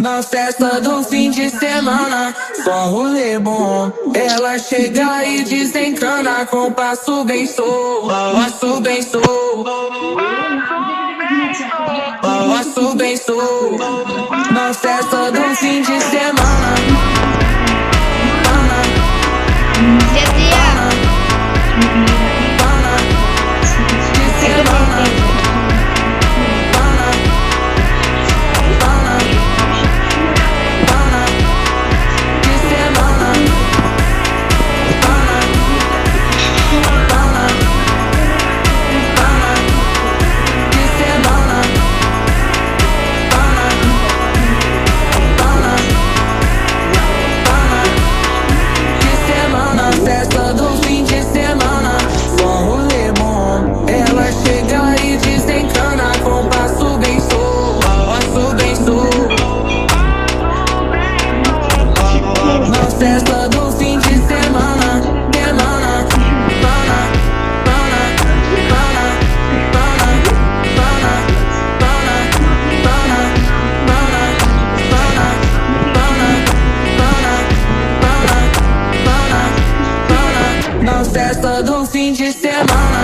Na festa do fim de semana, só rolê bom. Ela chega e desencana com passo bem solto, passo bem solto, passo bem solto. Na festa do fim de semana. Festa do fim de semana, só rolê bom. Ela chega e desencana com passo bem solto, passo bem solto. Na festa do fim de semana, semana, pana, pana, pana, pana, pana, pana, pana, pana, pana, pana, pana, pana. Na festa do fim de semana.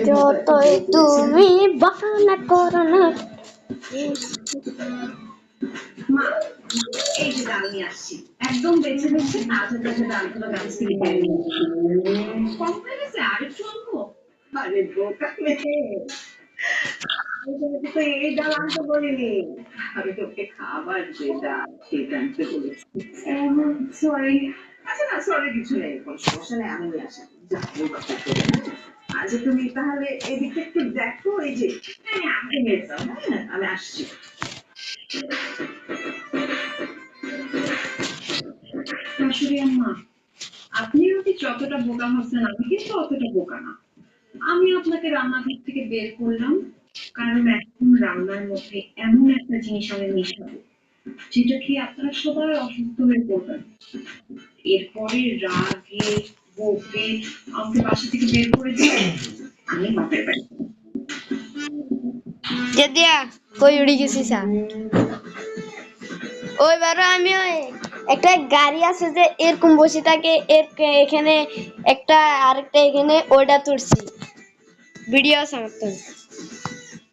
যতই তুমি বাহানা করো না। মা, এই যে ডাল নিয়ে আসছি, একদম বেছে বেছে তাজা তাজা ডালগুলো গাছ থেকে পেরে নিয়ে আসছি। কম হয়ে গেছে, আরেকটু আনবো? আরে বোকা মেয়ে, আমি তোমাকে তো এই ডাল আনতে বলিনি, আমি তোকে খাবার যে ডাল সেটা আনতে বলেছি। সরি। আচ্ছা না, সরি কিছু নেই, কোনো সমস্যা নেই, আমি নিয়ে আসি। যাবো বাপু করে। আচ্ছা তুমি তাহলে এদিকে একটু দেখো, এই যে হ্যাঁ আমি নিয়ে যাও, হ্যাঁ আমি আসছি। শাশুড়ি আম্মা, আপনি যদি যতটা বোকা ভাবছেন আমি কিন্তু অতটা বোকা না। আমি আপনাকে রান্নাঘর থেকে বের করলাম কারণ এখন রান্নার মধ্যে এমন একটা জিনিস আমি মিশাবো যেটা খেয়ে আপনারা সবাই অসুস্থ হয়ে পড়বেন। এরপরে রাগে বকে আমাকে বাসা থেকে বের করে দিয়ে আমি বাপের বাড়ি। দিয়া কই উড়ে গেছিস? ওই বারো আমি ওই একটা গাড়ি আছে যে এরকম বসে থাকে, এখানে একটা আরেকটা এখানে, ওইটা তুলছি, ভিডিও আছে আমার তো।